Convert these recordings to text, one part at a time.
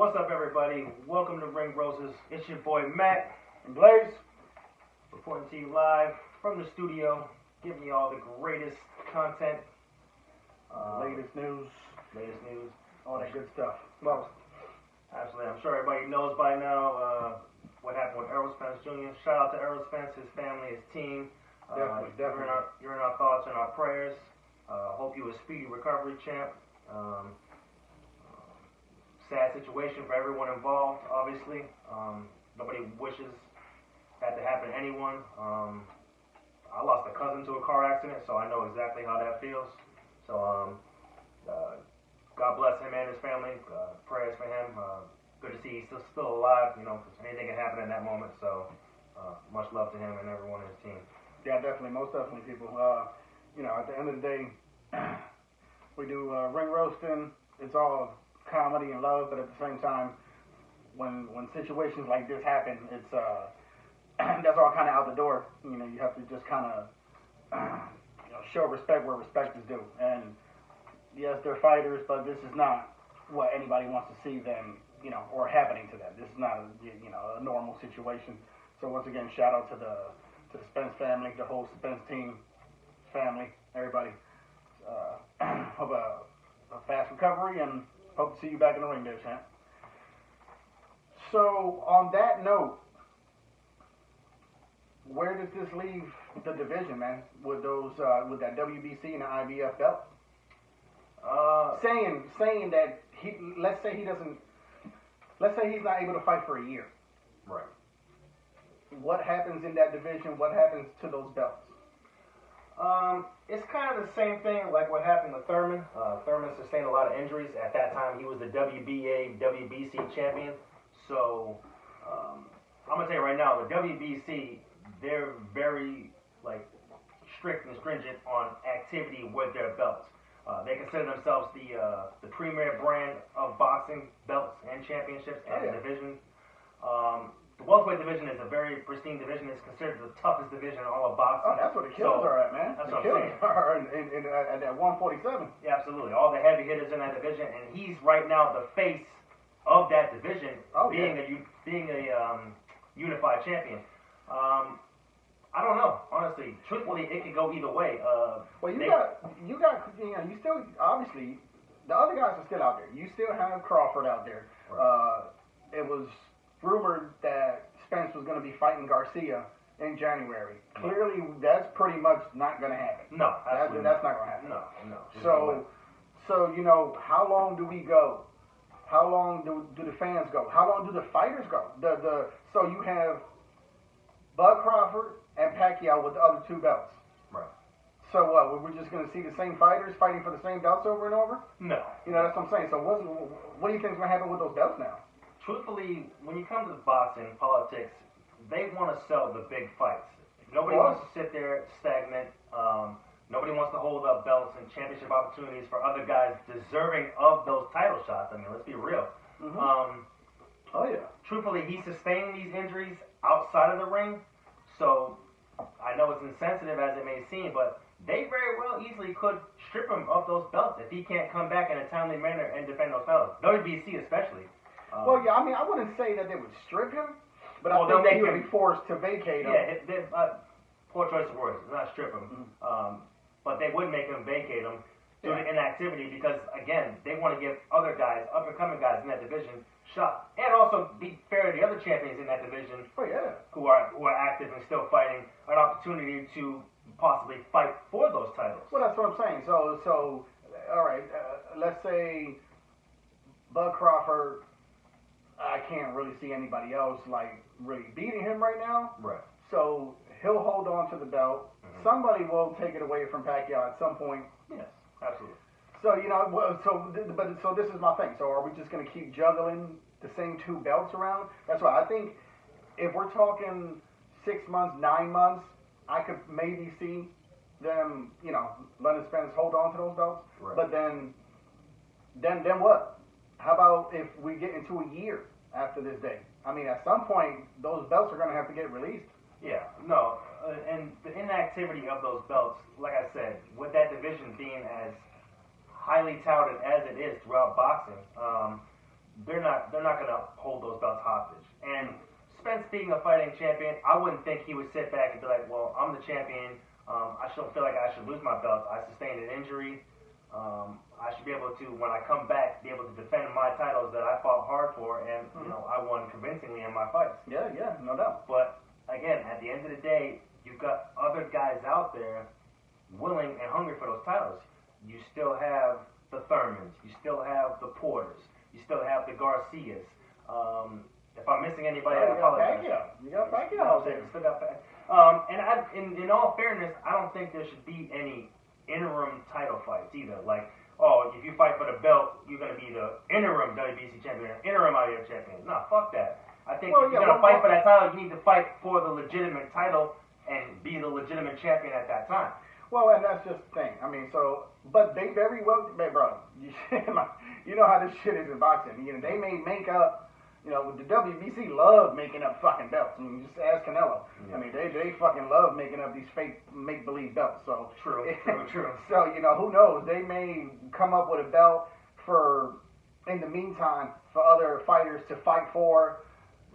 What's up, everybody? Welcome to Ring Roses. It's your boy Matt And Blaze, reporting to you live from the studio, giving you all the greatest content, latest news, all that good stuff. Well, absolutely. I'm sure everybody knows by now what happened with Errol Spence Jr. Shout out to Errol Spence, his family, his team. Definitely. You're in our thoughts and our prayers. Hope you a speedy recovery, champ. Sad situation for everyone involved, obviously. Nobody wishes that to happen to anyone. I lost a cousin to a car accident, so I know exactly how that feels. So, God bless him and his family. Prayers for him. Good to see he's still alive, because anything can happen in that moment. So, much love to him and everyone in his team. Yeah, definitely, most definitely, people. At the end of the day, we do ring roasting. It's all comedy and love, but at the same time, when situations like this happen, it's that's all kind of out the door. You have to just kind of show respect where respect is due. And yes, they're fighters, but this is not what anybody wants to see them, or happening to them. This is not a normal situation. So once again, shout out to the Spence family, the whole Spence team, family, everybody. Hope a fast recovery and hope to see you back in the ring there, champ. So on that note, where does this leave the division, man? With that WBC and the IBF belt? Saying that let's say he's not able to fight for a year. Right. What happens in that division? What happens to those belts? It's kind of the same thing like what happened with Thurman. Thurman sustained a lot of injuries. At that time, he was the WBA, WBC champion. So, I'm going to tell you right now, the WBC, they're very, strict and stringent on activity with their belts. They consider themselves the premier brand of boxing belts and championships and divisions. The welterweight division is a very pristine division. It's considered the toughest division in all of boxing. Oh, that's where the killers are at, man. That's the what killers I'm saying. are at that 147. Yeah, absolutely. All the heavy hitters in that division, and he's right now the face of that division, being a unified champion. I don't know, honestly. Truthfully, it could go either way. Well, you still obviously the other guys are still out there. You still have Crawford out there. Right. It was rumored that Spence was going to be fighting Garcia in January. Clearly, that's pretty much not going to happen. No, that's not going to happen. No. So how long do we go? How long do the fans go? How long do the fighters go? So you have Bud Crawford and Pacquiao with the other two belts. Right. So what? We're just going to see the same fighters fighting for the same belts over and over? No. That's what I'm saying. So what do you think is going to happen with those belts now? Truthfully, when you come to boxing, politics, they want to sell the big fights. Nobody wants to sit there stagnant. Nobody wants to hold up belts and championship opportunities for other guys deserving of those title shots. I mean, let's be real. Mm-hmm. Truthfully, he sustained these injuries outside of the ring, so I know it's insensitive as it may seem, but they very well easily could strip him of those belts if he can't come back in a timely manner and defend those belts. WBC especially. I wouldn't say that they would strip him, but I think they would be forced to vacate him. Yeah, poor choice of words. Not strip him, but they would make him vacate him due to inactivity because, again, they want to give other guys, up-and-coming guys in that division, shot, and also be fair to the other champions in that division who are active and still fighting, an opportunity to possibly fight for those titles. Well, that's what I'm saying. So all right, let's say Bud Crawford. I can't really see anybody else really beating him right now. Right. So he'll hold on to the belt. Mm-hmm. Somebody will take it away from Pacquiao at some point. Yes, absolutely. So so this is my thing. So are we just going to keep juggling the same two belts around? That's why I think if we're talking 6 months, 9 months, I could maybe see them, letting Spence hold on to those belts. Right. But then what? How about if we get into a year after this day? I mean, at some point, those belts are going to have to get released. Yeah, no, and the inactivity of those belts, like I said, with that division being as highly touted as it is throughout boxing, they're not not gonna hold those belts hostage. And Spence being a fighting champion, I wouldn't think he would sit back and be like, well, I'm the champion. I shouldn't feel like I should lose my belt. I sustained an injury. I should be able to, when I come back, be able to defend my titles that I fought hard for, and you know, I won convincingly in my fights. Yeah, no doubt. But again, at the end of the day, you've got other guys out there willing and hungry for those titles. You still have the Thurmans, you still have the Porters, you still have the Garcias. If I'm missing anybody, I apologize. You got Pacquiao out there. Still got in all fairness, I don't think there should be any interim title fights either. Like, oh, if you fight for the belt, you're going to be the interim WBC champion, interim IBF champion. No, fuck that. I think if you're going to fight for that title, you need to fight for the legitimate title and be the legitimate champion at that time. Well, and that's just the thing. I mean, so, but they very well, bro, you know how this shit is in boxing. You know, they may make up, you know, the WBC love making up fucking belts. I mean, just ask Canelo. Yeah. I mean, they fucking love making up these fake make-believe belts. So True. So, you know, who knows? They may come up with a belt for, in the meantime, for other fighters to fight for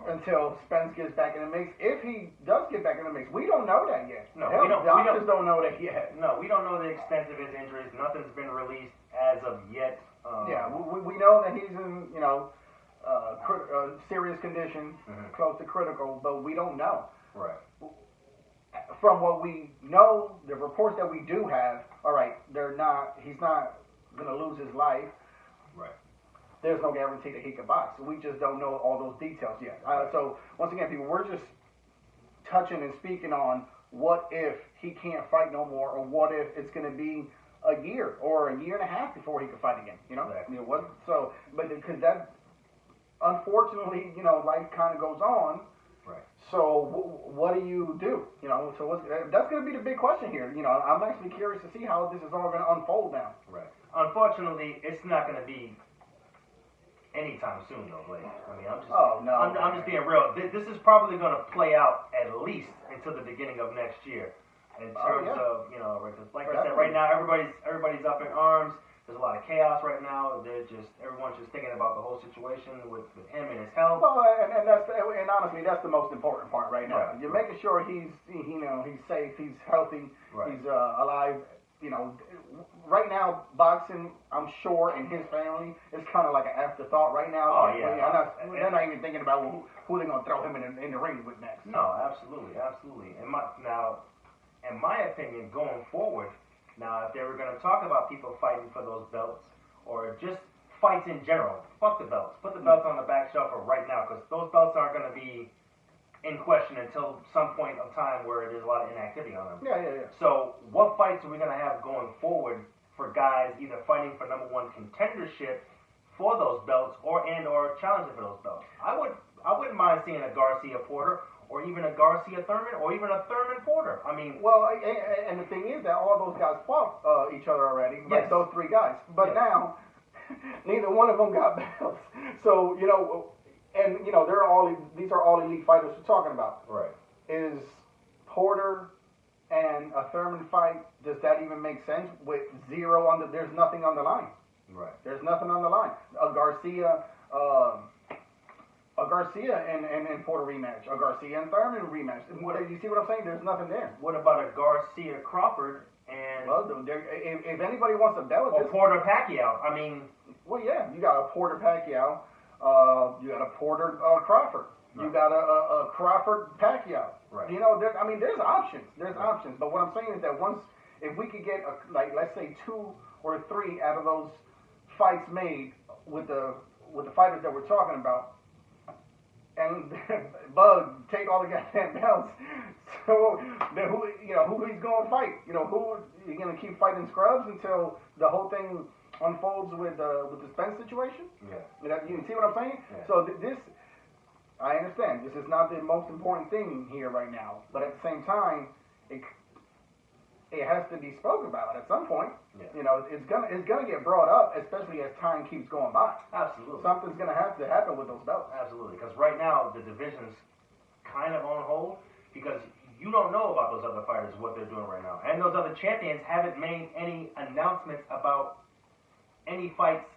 until Spence gets back in the mix. If he does get back in the mix, we don't know that yet. No, we don't know that yet. No, we don't know the extent of his injuries. Nothing's been released as of yet. Yeah, we know that he's in, you know, serious condition, close to critical, but we don't know. Right. From what we know, the reports that we do have, all right, he's not going to lose his life. Right. There's no guarantee that he can box. We just don't know all those details yet. So, once again, people, we're just touching and speaking on what if he can't fight no more, or what if it's going to be a year or a year and a half before he can fight again, you know? Exactly. You know what? So, but because that, unfortunately, you know, life kind of goes on. Right. So what do? You know, so that's going to be the big question here. You know, I'm actually curious to see how this is all going to unfold now. Right. Unfortunately, it's not going to be anytime soon, though, Blake. I mean, I'm just being real. This is probably going to play out at least until the beginning of next year. In terms of, you know, like I said, right now everybody's up in arms. There's a lot of chaos right now. Everyone's just thinking about the whole situation with him and his health. Well, and honestly, that's the most important part right now. Right. You're making sure he's safe, he's healthy, he's alive. You know, right now boxing, I'm sure, in his family is kind of like an afterthought right now. Oh yeah. They're not even thinking about who they're gonna throw him in the ring with next. No, absolutely. In my opinion, going forward. Now, if they were going to talk about people fighting for those belts, or just fights in general, fuck the belts. Put the belts on the back shelf for right now, because those belts aren't going to be in question until some point of time where there's a lot of inactivity on them. Yeah. So, what fights are we going to have going forward for guys either fighting for number one contendership for those belts, or challenging for those belts? I wouldn't mind seeing a Garcia Porter, or even a Garcia Thurman, or even a Thurman Porter. I mean, well, and the thing is that all those guys fought each other already, like those three guys. But now, neither one of them got belts. So you know, and you know, these are all elite fighters we're talking about. Right. Is Porter and a Thurman fight? Does that even make sense? With zero on there's nothing on the line. Right. There's nothing on the line. A Garcia and Porter rematch, a Garcia and Thurman rematch. You see what I'm saying? There's nothing there. What about a Garcia Crawford and? Well, if anybody wants a belt, or Porter Pacquiao. I mean, well, yeah, you got a Porter Pacquiao, you got a Porter Crawford, you got a Crawford Pacquiao. Right. You know, there's options. There's options. But what I'm saying is that if we could get let's say 2 or 3 out of those fights made with the fighters that we're talking about. And Bug take all the goddamn belts. So then who he's gonna fight? You know, who you gonna keep fighting scrubs until the whole thing unfolds with the Spence situation? Yeah. You see what I'm saying? Yeah. So this, I understand. This is not the most important thing here right now, but at the same time, it has to be spoken about at some point. Yeah. You know, it's gonna get brought up, especially as time keeps going by. Absolutely. Something's gonna have to happen with those belts. Absolutely, because right now the division's kind of on hold because you don't know about those other fighters, what they're doing right now, and those other champions haven't made any announcements about any fights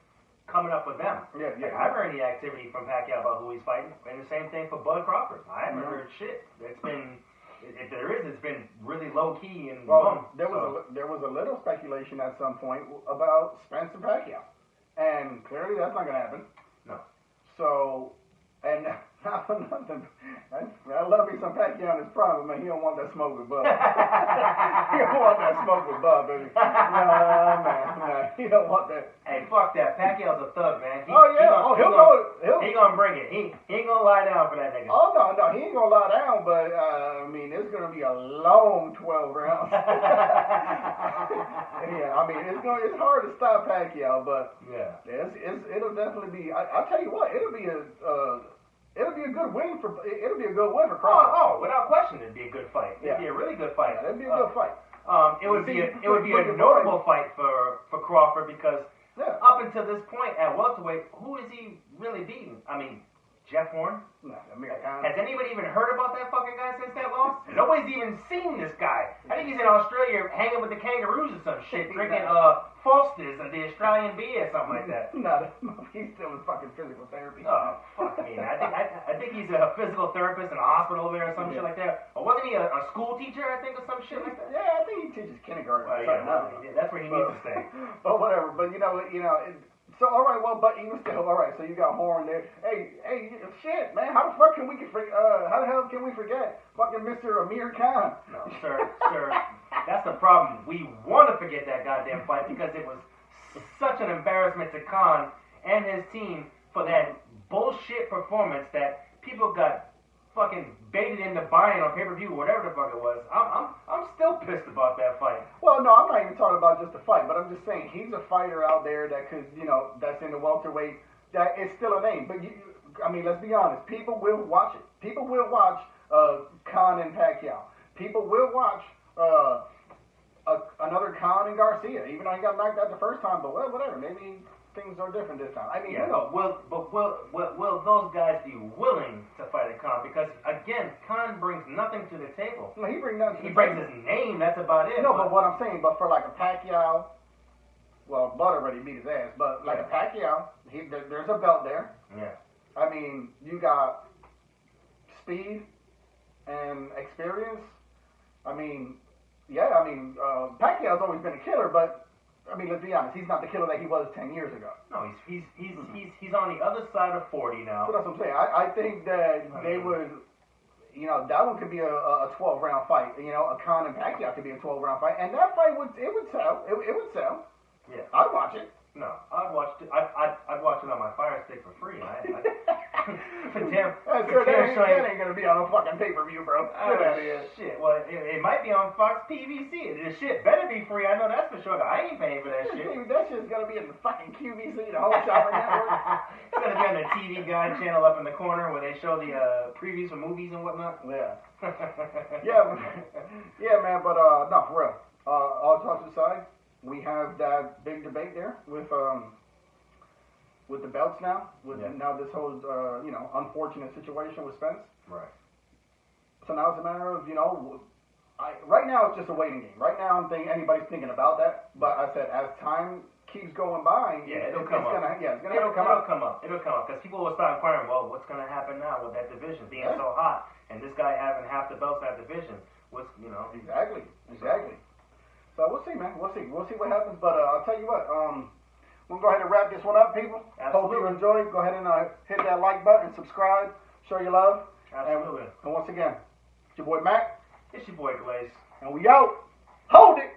coming up with them. Yeah. Like, I haven't heard any activity from Pacquiao about who he's fighting, and the same thing for Bud Crawford. I haven't heard shit. It's been, if there is, it's been really low key and there was a little speculation at some point about Spence and Pacquiao, and clearly that's not gonna happen. No. So, and not for nothing, I love me some Pacquiao in his prime, but man, he don't want that smoke with Bud. He don't want that smoke with Bud, baby. Nah, man, he don't want that. Hey, fuck that. Pacquiao's a thug, man. He gonna bring it. He ain't gonna lie down for that nigga. Oh no, he ain't gonna lie down, but I mean, it's gonna be a long 12 rounds. Yeah, I mean, it's hard to stop Pacquiao, but yeah, it'll definitely be. I'll tell you what, it'll be a good win for Crawford. Oh, without question, it'd be a good fight. It'd be a really good fight. Yeah, it'd be a good fight. It would be a notable fight for Crawford because up until this point at welterweight, who is he really beating? I mean, Jeff Horn? No, has anybody even heard about that fucking guy since that loss? Nobody's even seen this guy. I think he's in Australia hanging with the kangaroos or some shit, drinking Foster's or the Australian beer or something like that. No, he's still in fucking physical therapy. Oh, fuck me. I think he's a physical therapist in a hospital over there or some shit like that. Or wasn't he a school teacher, I think, or some shit like that? Yeah, I think he teaches kindergarten. That's where he needs to stay. But whatever. But so all right, well, but even still, all right. So you got Horn there. Hey, shit, man. How the fuck can we how the hell can we forget fucking Mr. Amir Khan? No, sir. That's the problem. We want to forget that goddamn fight because it was such an embarrassment to Khan and his team for that bullshit performance that people got fucking baited into buying on pay-per-view, whatever the fuck it was. I'm still pissed about that fight. Well, no, I'm not even talking about just the fight, but I'm just saying he's a fighter out there that could, that's in the welterweight. That is still a name, but let's be honest. People will watch it. People will watch Khan and Pacquiao. People will watch another Khan and Garcia, even though he got knocked out the first time. But whatever, maybe things are different this time. I mean, will those guys be willing to fight a Khan? Because again, Khan brings nothing to the table. No, he brings nothing. He brings his name. That's about it. No, but what I'm saying, but for like a Pacquiao, well, Bud already beat his ass. But like a Pacquiao, there's a belt there. Yeah. I mean, you got speed and experience. I mean, Pacquiao's always been a killer, but I mean, let's be honest, he's not the killer that he was 10 years ago. No, he's on the other side of 40 now. So that's what I'm saying. I think that they would, that one could be a 12-round fight. A Khan and Pacquiao could be a 12-round fight, and that fight would sell. It would sell. Yeah, I'd watch it. No, I'd watch it. I'd watch it on my Fire Stick for free. That ain't gonna be on a fucking pay-per-view, bro. Get out of here. Shit. Well, it might be on Fox PVC. The shit better be free. I know that's for sure. I ain't paying for that shit. That shit's gonna be in the fucking QVC, the whole shopping network. It's gonna be on the TV Guide channel up in the corner where they show the previews for movies and whatnot. Yeah. Yeah, man. But no, for real. All talks aside, we have that big debate there with the belts now. Now this whole unfortunate situation with Spence. Right. So now it's a matter of right now it's just a waiting game. Right now anybody's thinking about that. But I said as time keeps going by, it'll come up. It'll come up because people will start inquiring. Well, what's going to happen now with that division being so hot and this guy having half the belts in that division? Exactly. So we'll see, man. We'll see what happens. But I'll tell you what. We'll go ahead and wrap this one up, people. Absolutely. Hope you enjoyed. Go ahead and hit that like button, subscribe, show your love. Absolutely. And once again, it's your boy Mac. It's your boy Glaze. And we out. Hold it.